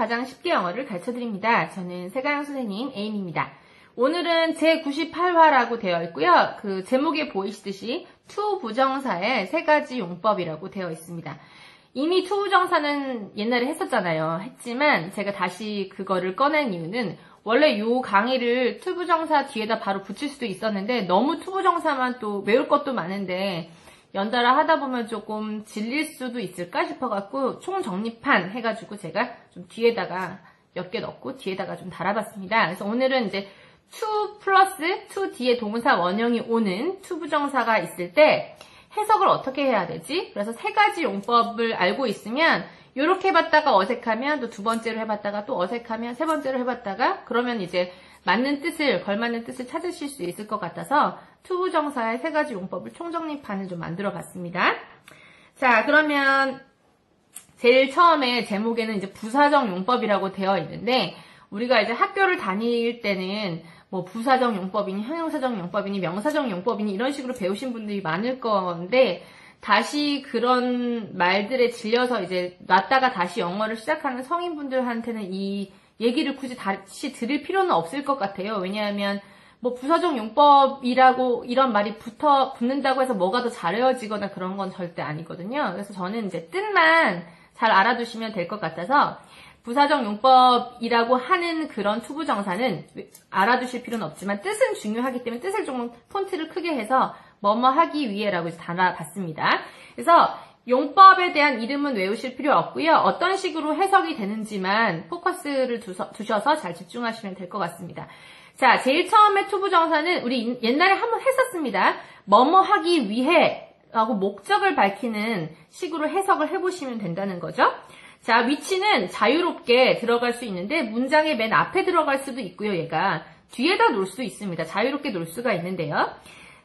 가장 쉽게 영어를 가르쳐드립니다. 저는 세가영 선생님 에임입니다. 오늘은 제98화라고 되어 있고요. 그 제목에 보이시듯이 to 부정사의 3가지 용법이라고 되어 있습니다. 이미 to 부정사는 옛날에 했었잖아요. 했지만 제가 다시 그거를 꺼낸 이유는 원래 요 강의를 to 부정사 뒤에다 바로 붙일 수도 있었는데 너무 to 부정사만 또 외울 것도 많은데 연달아 하다 보면 조금 질릴 수도 있을까 싶어갖고 총정리판 해가지고 제가 좀 뒤에다가 몇 개 넣고 뒤에다가 좀 달아봤습니다. 그래서 오늘은 이제 to 플러스 to 뒤에 동사 원형이 오는 to 부정사가 있을 때 해석을 어떻게 해야 되지? 그래서 3가지 용법을 알고 있으면 이렇게 해봤다가 어색하면 또 2번째로 해봤다가 또 어색하면 3번째로 해봤다가 그러면 이제 맞는 뜻을, 걸맞는 뜻을 찾으실 수 있을 것 같아서 to 부정사의 3가지 용법을 총정리판을 좀 만들어 봤습니다. 자, 그러면 제일 처음에 제목에는 이제 부사적 용법이라고 되어 있는데 우리가 이제 학교를 다닐 때는 뭐 부사적 용법이니 형용사적 용법이니 명사적 용법이니 이런 식으로 배우신 분들이 많을 건데 다시 그런 말들에 질려서 이제 놨다가 다시 영어를 시작하는 성인분들한테는 이 얘기를 굳이 다시 들을 필요는 없을 것 같아요. 왜냐하면 뭐 부사적 용법이라고 이런 말이 붙는다고 해서 뭐가 더 잘해지거나 그런 건 절대 아니거든요. 그래서 저는 이제 뜻만 잘 알아두시면 될 것 같아서 부사적 용법이라고 하는 그런 투부정사는 알아두실 필요는 없지만 뜻은 중요하기 때문에 뜻을 조금 폰트를 크게 해서 뭐뭐 하기 위해라고 달아봤습니다. 그래서 용법에 대한 이름은 외우실 필요 없고요. 어떤 식으로 해석이 되는지만 포커스를 두셔서 잘 집중하시면 될 것 같습니다. 자, 제일 처음에 투부정사는 우리 옛날에 한번 했었습니다. 뭐뭐 하기 위해 라고 목적을 밝히는 식으로 해석을 해보시면 된다는 거죠. 자, 위치는 자유롭게 들어갈 수 있는데 문장의 맨 앞에 들어갈 수도 있고요. 얘가 뒤에다 놓을 수도 있습니다. 자유롭게 놓을 수가 있는데요.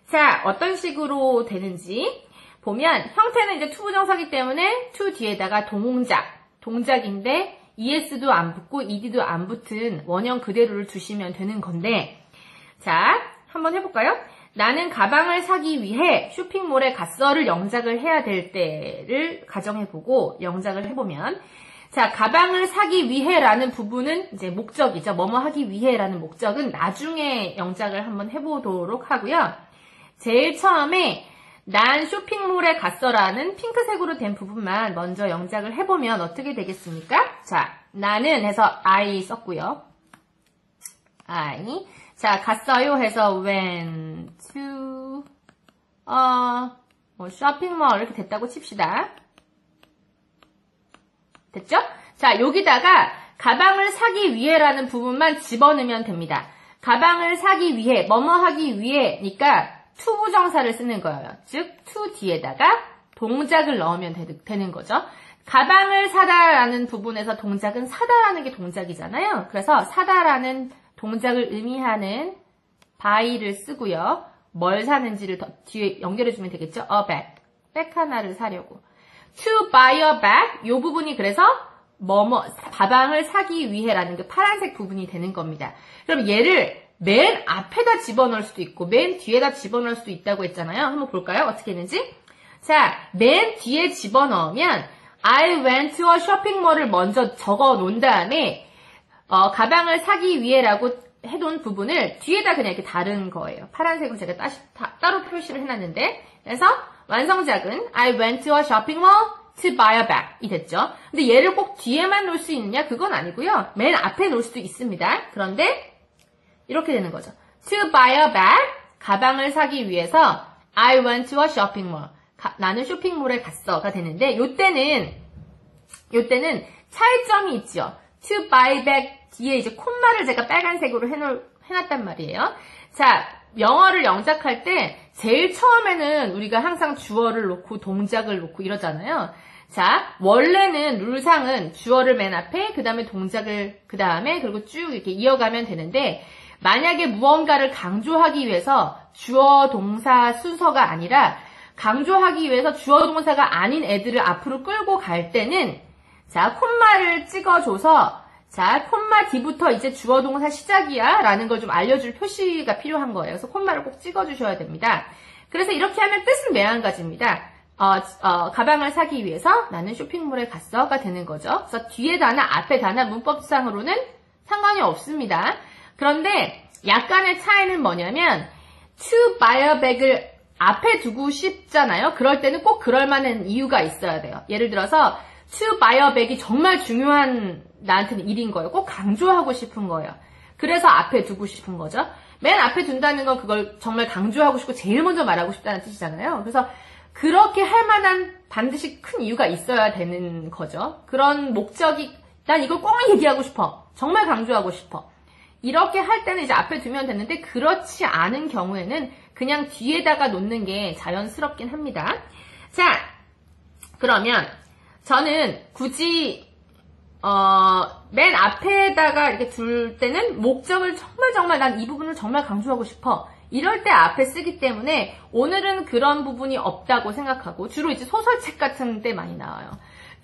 자, 어떤 식으로 되는지 보면 형태는 이제 to 부정사기 때문에 to 뒤에다가 동작인데 es도 안 붙고 ed도 안 붙은 원형 그대로를 두시면 되는 건데 자, 한번 해볼까요? 나는 가방을 사기 위해 쇼핑몰에 갔어를 영작을 해야 될 때를 가정해보고 영작을 해보면 자, 가방을 사기 위해라는 부분은 이제 목적이죠. 뭐뭐 하기 위해라는 목적은 나중에 영작을 한번 해보도록 하고요. 제일 처음에 난 쇼핑몰에 갔어라는 핑크색으로 된 부분만 먼저 영작을 해보면 어떻게 되겠습니까? 자, 나는 해서 I 썼고요. I. 자, 갔어요 해서 went to 쇼핑몰 이렇게 됐다고 칩시다. 됐죠? 자, 여기다가 가방을 사기 위해라는 부분만 집어넣으면 됩니다. 가방을 사기 위해, 뭐뭐 하기 위해니까 to 부정사를 쓰는 거예요. 즉, to 뒤에다가 동작을 넣으면 되는 거죠. 가방을 사다라는 부분에서 동작은 사다라는 게 동작이잖아요. 그래서 사다라는 동작을 의미하는 buy를 쓰고요. 뭘 사는지를 뒤에 연결해주면 되겠죠. A bag. 백 하나를 사려고. To buy a bag. 이 부분이 그래서 가방을 사기 위해라는 그 파란색 부분이 되는 겁니다. 그럼 얘를 맨 앞에다 집어넣을 수도 있고 맨 뒤에다 집어넣을 수도 있다고 했잖아요. 한번 볼까요? 어떻게 했는지. 자, 맨 뒤에 집어넣으면 I went to a shopping mall을 먼저 적어 놓은 다음에 가방을 사기 위해라고 해놓은 부분을 뒤에다 그냥 이렇게 다른 거예요. 파란색으로 제가 따로 표시를 해놨는데 그래서 완성작은 I went to a shopping mall to buy a bag 이 됐죠. 근데 얘를 꼭 뒤에만 놓을 수 있느냐? 그건 아니고요. 맨 앞에 놓을 수도 있습니다. 그런데 이렇게 되는 거죠. To buy a bag, 가방을 사기 위해서 I went to a shopping mall. 나는 쇼핑몰에 갔어가 되는데 요때는 차이점이 있죠. To buy bag 뒤에 이제 콤마를 제가 빨간색으로 해놨단 말이에요. 자, 영어를 영작할 때 제일 처음에는 우리가 항상 주어를 놓고 동작을 놓고 이러잖아요. 자, 원래는 룰상은 주어를 맨 앞에, 그 다음에 동작을 그 다음에, 그리고 쭉 이렇게 이어가면 되는데 만약에 무언가를 강조하기 위해서 주어, 동사 순서가 아니라 강조하기 위해서 주어, 동사가 아닌 애들을 앞으로 끌고 갈 때는 자, 콤마를 찍어줘서 자, 콤마 뒤부터 이제 주어, 동사 시작이야 라는 걸 좀 알려줄 표시가 필요한 거예요. 그래서 콤마를 꼭 찍어주셔야 됩니다. 그래서 이렇게 하면 뜻은 매한가지입니다. 가방을 사기 위해서 나는 쇼핑몰에 갔어가 되는 거죠. 그래서 뒤에 단어, 앞에 단어 문법상으로는 상관이 없습니다. 그런데 약간의 차이는 뭐냐면 to buy a bag을 앞에 두고 싶잖아요. 그럴 때는 꼭 그럴 만한 이유가 있어야 돼요. 예를 들어서 to buy a bag이 정말 중요한 나한테는 일인 거예요. 꼭 강조하고 싶은 거예요. 그래서 앞에 두고 싶은 거죠. 맨 앞에 둔다는 건 그걸 정말 강조하고 싶고 제일 먼저 말하고 싶다는 뜻이잖아요. 그래서 그렇게 할 만한 반드시 큰 이유가 있어야 되는 거죠. 그런 목적이 난 이걸 꼭 얘기하고 싶어. 정말 강조하고 싶어. 이렇게 할 때는 이제 앞에 두면 되는데 그렇지 않은 경우에는 그냥 뒤에다가 놓는 게 자연스럽긴 합니다. 자, 그러면 저는 굳이 맨 앞에다가 이렇게 둘 때는 목적을 정말 난 이 부분을 정말 강조하고 싶어. 이럴 때 앞에 쓰기 때문에 오늘은 그런 부분이 없다고 생각하고 주로 이제 소설책 같은 데 많이 나와요.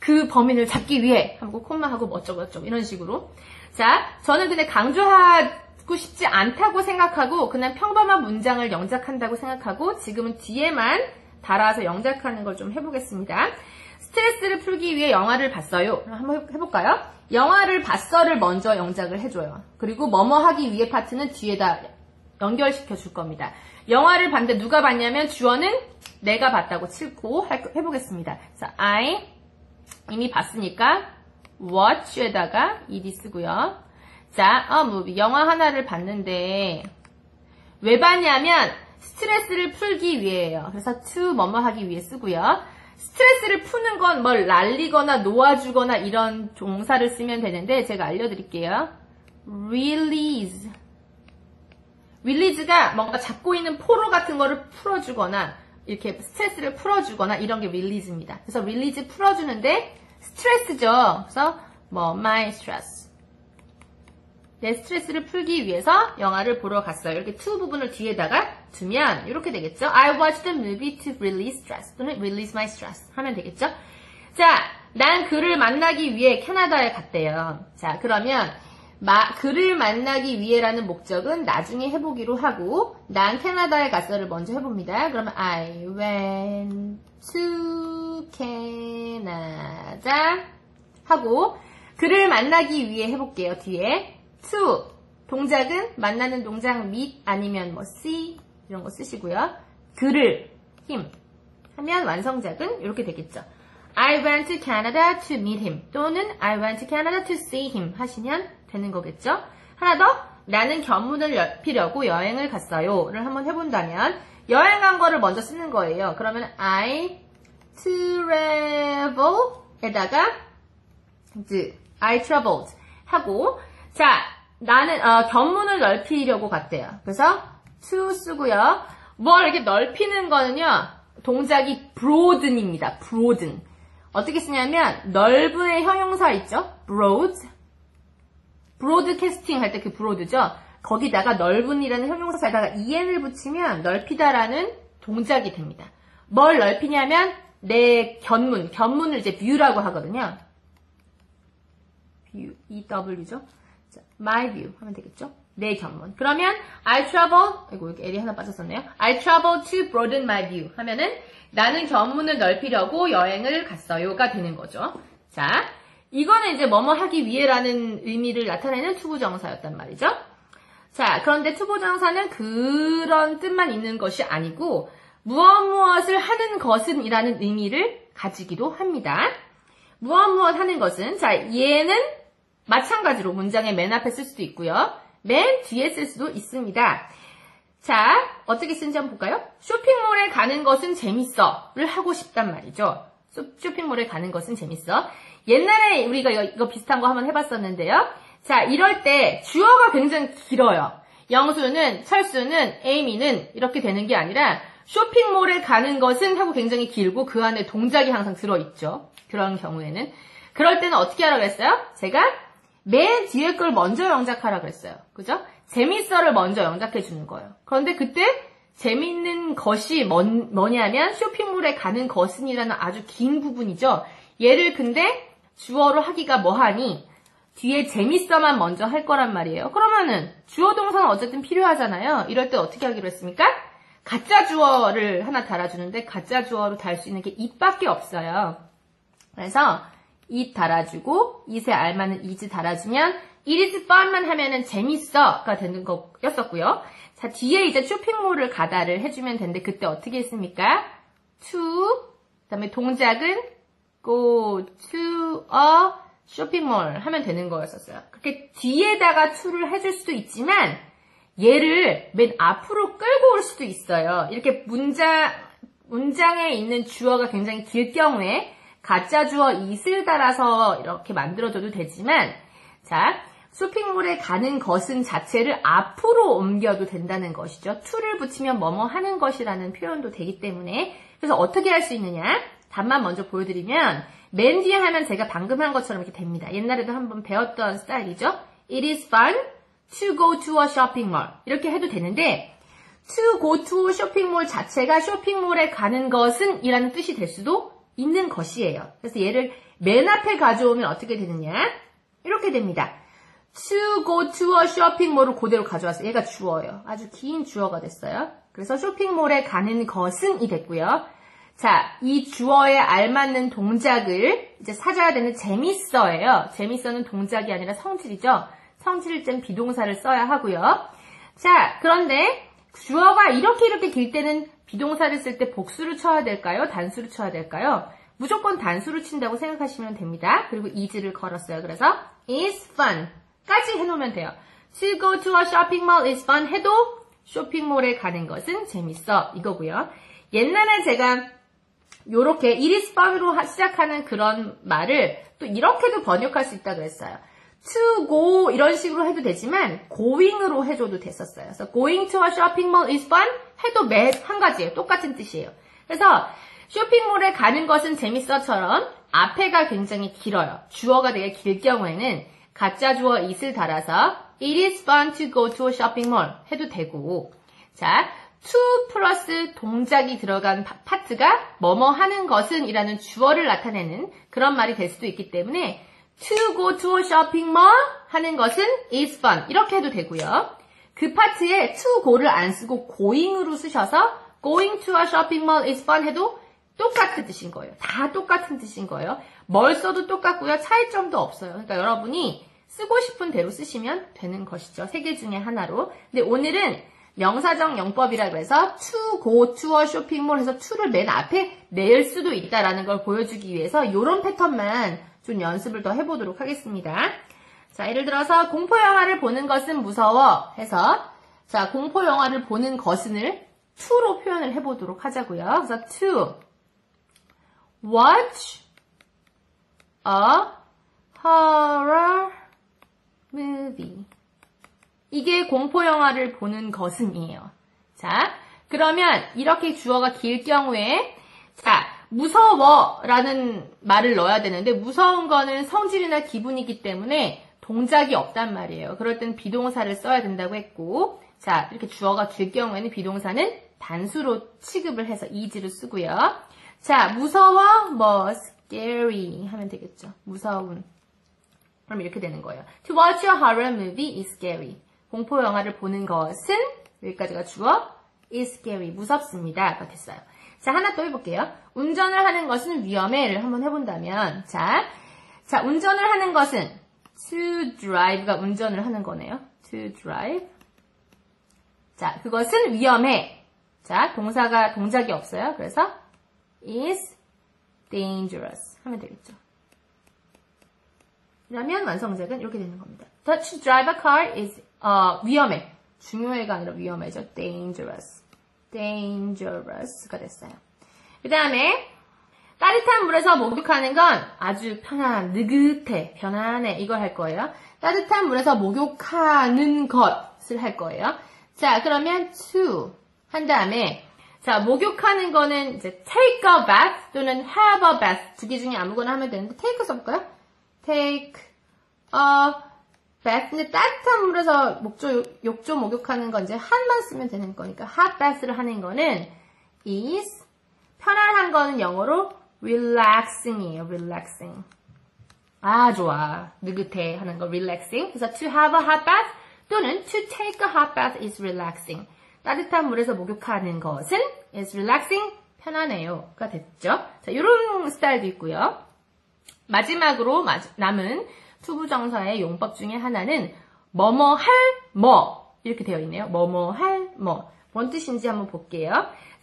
그 범인을 잡기 위해 하고 콤마하고 뭐 어쩌고 이런 식으로. 자, 저는 근데 강조하고 싶지 않다고 생각하고 그냥 평범한 문장을 영작한다고 생각하고 지금은 뒤에만 달아서 영작하는 걸 좀 해보겠습니다. 스트레스를 풀기 위해 영화를 봤어요. 한번 해볼까요? 영화를 봤어를 먼저 영작을 해줘요. 그리고 뭐뭐 하기 위해 파트는 뒤에다 연결시켜 줄 겁니다. 영화를 봤는데 누가 봤냐면 주어는 내가 봤다고 치고 해보겠습니다. 자, I 이미 봤으니까 watch에다가 ed 쓰고요. 자, movie 영화 하나를 봤는데 왜 봤냐면 스트레스를 풀기 위해예요. 그래서 to 뭐뭐 하기 위해 쓰고요. 스트레스를 푸는 건 뭘 날리거나 놓아주거나 이런 동사를 쓰면 되는데 제가 알려드릴게요. release가 뭔가 잡고 있는 포로 같은 거를 풀어주거나 이렇게 스트레스를 풀어주거나 이런 게 release입니다. 그래서 release 풀어주는데 스트레스죠. 그래서 뭐 my stress 내 스트레스를 풀기 위해서 영화를 보러 갔어요. 이렇게 to 부분을 뒤에다가 두면 이렇게 되겠죠. I watched the movie to release stress 또는 release my stress 하면 되겠죠. 자, 난 그를 만나기 위해 캐나다에 갔대요. 자, 그러면 그를 만나기 위해라는 목적은 나중에 해보기로 하고 난 캐나다에 갔어를 먼저 해봅니다. 그러면 I went to Canada 하고 그를 만나기 위해 해볼게요. 뒤에 to 동작은 만나는 동작 meet 아니면 뭐 see 이런 거 쓰시고요. 그를 him 하면 완성작은 이렇게 되겠죠. I went to Canada to meet him 또는 I went to Canada to see him 하시면 되는 거겠죠. 하나 더 나는 견문을 넓히려고 여행을 갔어요를 한번 해본다면 여행 간 거를 먼저 쓰는 거예요. 그러면 I travel에다가 I traveled 하고 자 나는 견문을 넓히려고 갔대요. 그래서 to 쓰고요. 뭘 이렇게 넓히는 거는요. 동작이 broaden입니다. broaden. 어떻게 쓰냐면 넓은의 형용사 있죠? broad. broadcasting 할 때 그 broad죠? 거기다가 넓은이라는 형용사에다가 en을 붙이면 넓히다라는 동작이 됩니다. 뭘 넓히냐면 내 견문을 이제 view라고 하거든요. view, EW죠? 자, my view 하면 되겠죠? 내 견문. 그러면 I travel, 아이고 여기 L이 하나 빠졌었네요. I travel to broaden my view 하면은 나는 견문을 넓히려고 여행을 갔어요가 되는 거죠. 자, 이거는 이제 뭐뭐 하기 위해라는 의미를 나타내는 투부정사였단 말이죠. 자, 그런데 투부정사는 그런 뜻만 있는 것이 아니고 무엇을 하는 것은 이라는 의미를 가지기도 합니다. 무엇 하는 것은 자, 얘는 마찬가지로 문장의 맨 앞에 쓸 수도 있고요. 맨 뒤에 쓸 수도 있습니다. 자, 어떻게 쓰는지 한번 볼까요? 쇼핑몰에 가는 것은 재밌어를 하고 싶단 말이죠. 쇼핑몰에 가는 것은 재밌어. 옛날에 우리가 이거 비슷한 거 한번 해봤었는데요. 자, 이럴 때 주어가 굉장히 길어요. 영수는, 철수는, 에이미는 이렇게 되는 게 아니라 쇼핑몰에 가는 것은 하고 굉장히 길고 그 안에 동작이 항상 들어있죠. 그런 경우에는. 그럴 때는 어떻게 하라고 했어요? 제가 맨 뒤에 걸 먼저 영작하라고 했어요. 그죠? 재밌어를 먼저 영작해 주는 거예요. 그런데 그때 재밌는 것이 뭐냐면 쇼핑몰에 가는 것은이라는 아주 긴 부분이죠. 얘를 근데 주어로 하기가 뭐하니? 뒤에 재밌어만 먼저 할 거란 말이에요. 그러면은 주어 동사는 어쨌든 필요하잖아요. 이럴 때 어떻게 하기로 했습니까? 가짜 주어를 하나 달아주는데 가짜 주어로 달 수 있는 게 it밖에 없어요. 그래서 it 달아주고 it에 알맞는 is 달아주면 it is fun만 하면은 재밌어가 되는 거였었고요. 자, 뒤에 이제 쇼핑몰을 가다를 해주면 되는데 그때 어떻게 했습니까? to, 그 다음에 동작은 go to a shopping mall 하면 되는 거였었어요. 그렇게 뒤에다가 to를 해줄 수도 있지만 얘를 맨 앞으로 끌고 올 수도 있어요. 이렇게 문장에 있는 주어가 굉장히 길 경우에 가짜 주어 it을 달아서 이렇게 만들어줘도 되지만 자, 쇼핑몰에 가는 것은 자체를 앞으로 옮겨도 된다는 것이죠. to를 붙이면 뭐뭐 하는 것이라는 표현도 되기 때문에 그래서 어떻게 할 수 있느냐? 답만 먼저 보여드리면 맨 뒤에 하면 제가 방금 한 것처럼 이렇게 됩니다. 옛날에도 한번 배웠던 스타일이죠. It is fun to go to a shopping mall. 이렇게 해도 되는데 to go to a shopping mall 자체가 쇼핑몰에 가는 것은 이라는 뜻이 될 수도 있는 것이에요. 그래서 얘를 맨 앞에 가져오면 어떻게 되느냐? 이렇게 됩니다. to go to a shopping mall을 그대로 가져왔어요. 얘가 주어예요. 아주 긴 주어가 됐어요. 그래서 쇼핑몰에 가는 것은 이 됐고요. 자, 이 주어에 알맞는 동작을 이제 찾아야 되는 재밌어예요. 재밌어는 동작이 아니라 성질이죠. 성질일 땐 비동사를 써야 하고요. 자, 그런데 주어가 이렇게 길 때는 비동사를 쓸 때 복수를 쳐야 될까요? 단수를 쳐야 될까요? 무조건 단수를 친다고 생각하시면 됩니다. 그리고 is를 걸었어요. 그래서 is fun 까지 해놓으면 돼요. To go to a shopping mall is fun 해도 쇼핑몰에 가는 것은 재밌어 이거고요. 옛날에 제가 요렇게 it is fun으로 시작하는 그런 말을 또 이렇게도 번역할 수 있다고 했어요. to go 이런 식으로 해도 되지만 going으로 해줘도 됐었어요. 그래서 going to a shopping mall is fun 해도 매 한 가지예요. 똑같은 뜻이에요. 그래서 쇼핑몰에 가는 것은 재밌어처럼 앞에가 굉장히 길어요. 주어가 되게 길 경우에는 가짜 주어 it을 달아서 it is fun to go to a shopping mall 해도 되고 자, to 플러스 동작이 들어간 파트가 뭐뭐 하는 것은 이라는 주어를 나타내는 그런 말이 될 수도 있기 때문에 to go to a shopping mall 하는 것은 is fun 이렇게 해도 되고요. 그 파트에 to go를 안 쓰고 going으로 쓰셔서 going to a shopping mall is fun 해도 똑같은 뜻인 거예요. 다 똑같은 뜻인 거예요. 뭘 써도 똑같고요. 차이점도 없어요. 그러니까 여러분이 쓰고 싶은 대로 쓰시면 되는 것이죠. 세 개 중에 하나로. 근데 오늘은 명사적 용법이라고 해서 to go to a shopping mall 해서 to를 맨 앞에 낼 수도 있다라는 걸 보여주기 위해서 이런 패턴만 좀 연습을 더 해보도록 하겠습니다. 자, 예를 들어서 공포 영화를 보는 것은 무서워 해서 자, 공포 영화를 보는 것은을 to로 표현을 해보도록 하자고요. 그래서 to watch a horror movie. 이게 공포 영화를 보는 것은이에요. 자, 그러면 이렇게 주어가 길 경우에 자, 무서워라는 말을 넣어야 되는데 무서운 거는 성질이나 기분이기 때문에 동작이 없단 말이에요. 그럴 땐 비동사를 써야 된다고 했고 자, 이렇게 주어가 길 경우에는 비동사는 단수로 취급을 해서 is를 쓰고요. 자, 무서워, 뭐 scary 하면 되겠죠. 무서운. 그럼 이렇게 되는 거예요. To watch a horror movie is scary. 공포 영화를 보는 것은 여기까지가 주어 is scary. 무섭습니다가 됐어요. 자, 하나 또 해볼게요. 운전을 하는 것은 위험해를 한번 해본다면 자, 운전을 하는 것은 to drive가 운전을 하는 거네요. to drive. 자, 그것은 위험해. 자, 동작이 없어요. 그래서 is dangerous 하면 되겠죠. 그러면 완성작은 이렇게 되는 겁니다. To drive a car is 위험해. 중요해가 아니라 위험해죠. dangerous가 됐어요. 그 다음에 따뜻한 물에서 목욕하는 건 아주 느긋해, 편안해 이걸 할 거예요. 따뜻한 물에서 목욕하는 것을 할 거예요. 자, 그러면 to 한 다음에 자, 목욕하는 거는 이제 take a bath 또는 have a bath 두 개 중에 아무거나 하면 되는데 take 써볼까요? take a bath. 근데 따뜻한 물에서 욕조 목욕하는 건 이제 한만 쓰면 되는 거니까 hot bath를 하는 거는 is 편안한 거는 영어로 relaxing이에요. relaxing. 아, 좋아. 느긋해 하는 거 relaxing. 그래서 to have a hot bath 또는 to take a hot bath is relaxing. 따뜻한 물에서 목욕하는 것은 is relaxing, 편하네요가 됐죠. 자, 이런 스타일도 있고요. 마지막으로 남은 투부정사의 용법 중에 하나는 뭐뭐 할 뭐 이렇게 되어 있네요. 뭐뭐 할 뭐. 뭔 뜻인지 한번 볼게요.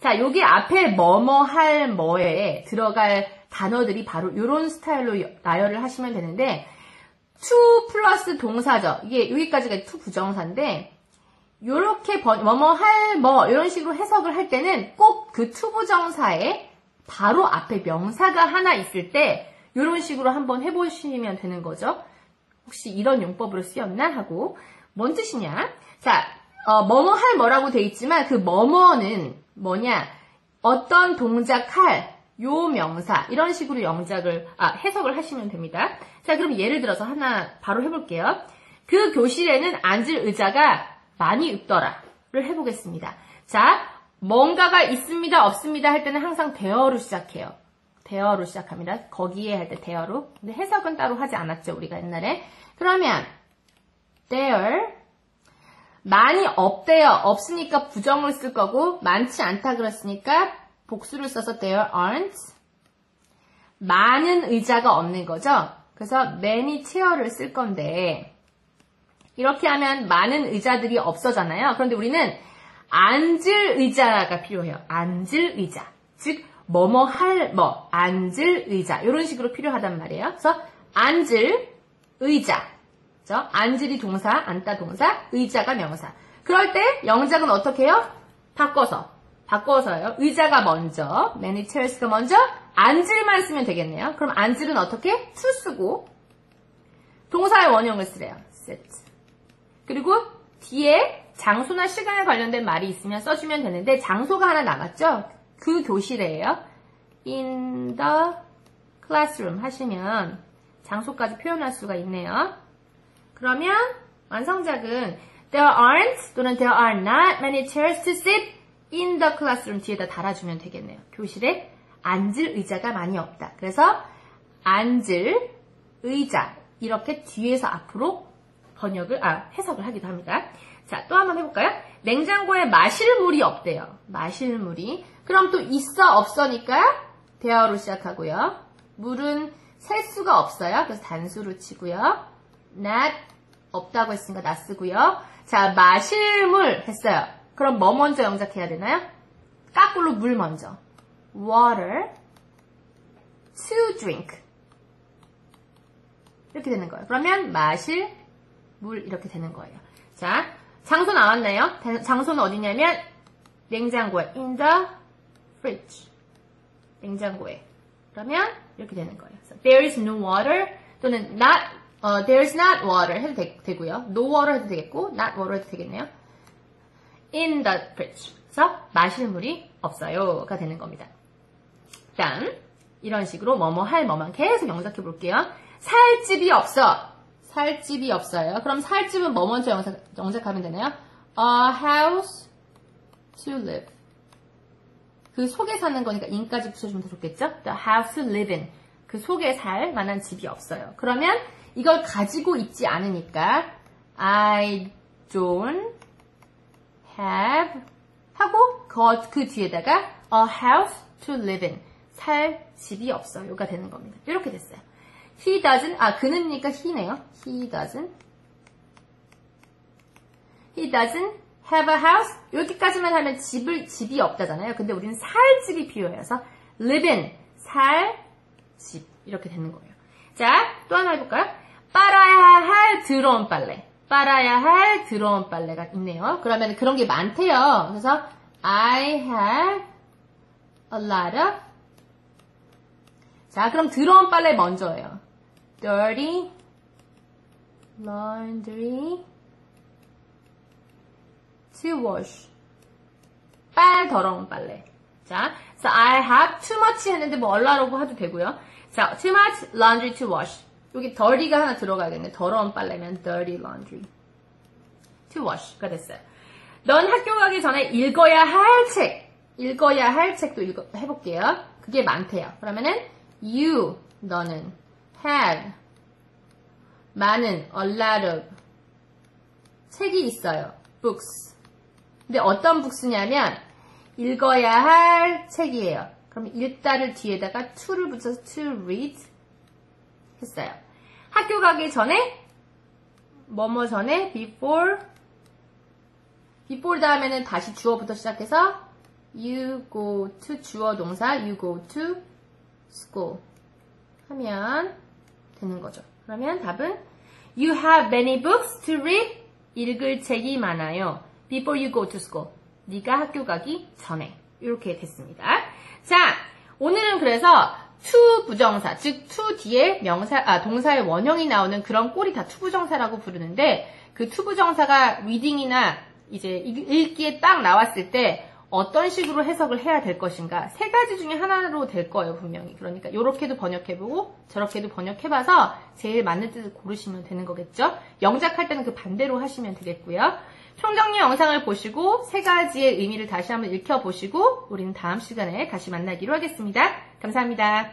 자, 여기 앞에 뭐뭐 할 뭐에 들어갈 단어들이 바로 이런 스타일로 나열을 하시면 되는데 to 플러스 동사죠. 이게 여기까지가 to 부정사인데 요렇게 뭐뭐 할 뭐 이런 식으로 해석을 할 때는 꼭 그 to 부정사에 바로 앞에 명사가 하나 있을 때 이런 식으로 한번 해보시면 되는 거죠. 혹시 이런 용법으로 쓰였나 하고 뭔 뜻이냐? 자, 뭐뭐 할 뭐라고 돼 있지만 그 뭐뭐는 뭐냐? 어떤 동작할 요 명사 이런 식으로 해석을 하시면 됩니다. 자, 그럼 예를 들어서 하나 바로 해볼게요. 그 교실에는 앉을 의자가 많이 없더라를 해보겠습니다. 자, 뭔가가 있습니다, 없습니다 할 때는 항상 there로 시작해요. there로 시작합니다. 거기에 할 때 there로. 근데 해석은 따로 하지 않았죠, 우리가 옛날에. 그러면 there 많이 없대요. 없으니까 부정을 쓸 거고 많지 않다 그랬으니까 복수를 써서 there aren't. 많은 의자가 없는 거죠. 그래서 many chair를 쓸 건데 이렇게 하면 많은 의자들이 없어잖아요. 그런데 우리는 앉을 의자가 필요해요. 앉을 의자. 즉 뭐뭐 할 뭐, 앉을 의자 이런 식으로 필요하단 말이에요. 그래서 앉을 의자. 그렇죠? 앉을이 동사, 앉다 동사, 의자가 명사. 그럴 때 영작은 어떻게 해요? 바꿔서요. 의자가 먼저, many chairs가 먼저, 앉을만 쓰면 되겠네요. 그럼 앉을은 어떻게? to 쓰고 동사의 원형을 쓰래요. sit. 그리고 뒤에 장소나 시간에 관련된 말이 있으면 써주면 되는데 장소가 하나 남았죠? 그 교실이에요. in the classroom 하시면 장소까지 표현할 수가 있네요. 그러면 완성작은 there aren't 또는 there are not many chairs to sit in the classroom 뒤에다 달아주면 되겠네요. 교실에 앉을 의자가 많이 없다. 그래서 앉을 의자 이렇게 뒤에서 앞으로 해석을 하기도 합니다. 자, 또 한번 해볼까요? 냉장고에 마실 물이 없대요. 마실 물이. 그럼 또 있어 없어니까 there로 시작하고요. 물은 셀 수가 없어요. 그래서 단수로 치고요. not 없다고 했으니까 not 쓰고요. 자, 마실 물 했어요. 그럼 뭐 먼저 영작해야 되나요? 까꿀로 물 먼저. water to drink 이렇게 되는 거예요. 그러면 마실 물 이렇게 되는 거예요. 자, 장소 나왔나요? 장소는 어디냐면 냉장고에 in the fridge 냉장고에 그러면 이렇게 되는 거예요. So, there is no water 또는 there is not water 해도 되고요. no water 해도 되겠고 not water 해도 되겠네요. in the fridge 그래서 마실 물이 없어요가 되는 겁니다. 일단 이런 식으로 뭐뭐 할 뭐만 계속 영작해 볼게요. 살 집이 없어. 살 집이 없어요. 그럼 살 집은 뭐 먼저 영작하면 되나요? A house to live. 그 속에 사는 거니까 in까지 붙여주면 더 좋겠죠? The house to live in. 그 속에 살 만한 집이 없어요. 그러면 이걸 가지고 있지 않으니까 I don't have 하고 그 뒤에다가 a house to live in. 살 집이 없어요가 되는 겁니다. 이렇게 됐어요. He doesn't, 그는니까 he네요. He doesn't have a house. 여기까지만 하면 집이 없다잖아요. 근데 우리는 살 집이 필요해요. 그래서 live in, 살 집. 이렇게 되는 거예요. 자, 또 하나 해볼까요? 빨아야 할 더러운 빨래. 빨아야 할 더러운 빨래가 있네요. 그러면 그런 게 많대요. 그래서 I have a lot of. 자, 그럼 더러운 빨래 먼저예요. dirty laundry to wash. 더러운 빨래. 자, so I have too much 했는데 뭐 얼라라고 해도 되고요. 자, too much laundry to wash. 여기 dirty가 하나 들어가야겠네. 더러운 빨래면 dirty laundry to wash가 됐어요. 넌 학교 가기 전에 읽어야 할 책도 해볼게요. 그게 많대요. 그러면은 you, 너는 have, 많은, a lot of, 책이 있어요. books, 근데 어떤 북스냐면 읽어야 할 책이에요. 그럼 읽다를 뒤에다가 to를 붙여서 to read 했어요. 학교 가기 전에 뭐뭐 전에 before 다음에는 다시 주어부터 시작해서 you go to 주어 동사 you go to school 하면 되는 거죠. 그러면 답은 you have many books to read. 읽을 책이 많아요. before you go to school. 네가 학교 가기 전에. 이렇게 됐습니다. 자, 오늘은 그래서 to 부정사, 즉 to 뒤에 동사의 원형이 나오는 그런 꼴이 다 to 부정사라고 부르는데 그 to 부정사가 reading이나 이제 읽기에 딱 나왔을 때 어떤 식으로 해석을 해야 될 것인가 세 가지 중에 하나로 될 거예요, 분명히. 그러니까 이렇게도 번역해보고 저렇게도 번역해봐서 제일 맞는 뜻을 고르시면 되는 거겠죠. 영작할 때는 그 반대로 하시면 되겠고요. 총정리 영상을 보시고 세 가지의 의미를 다시 한번 읽혀보시고 우리는 다음 시간에 다시 만나기로 하겠습니다. 감사합니다.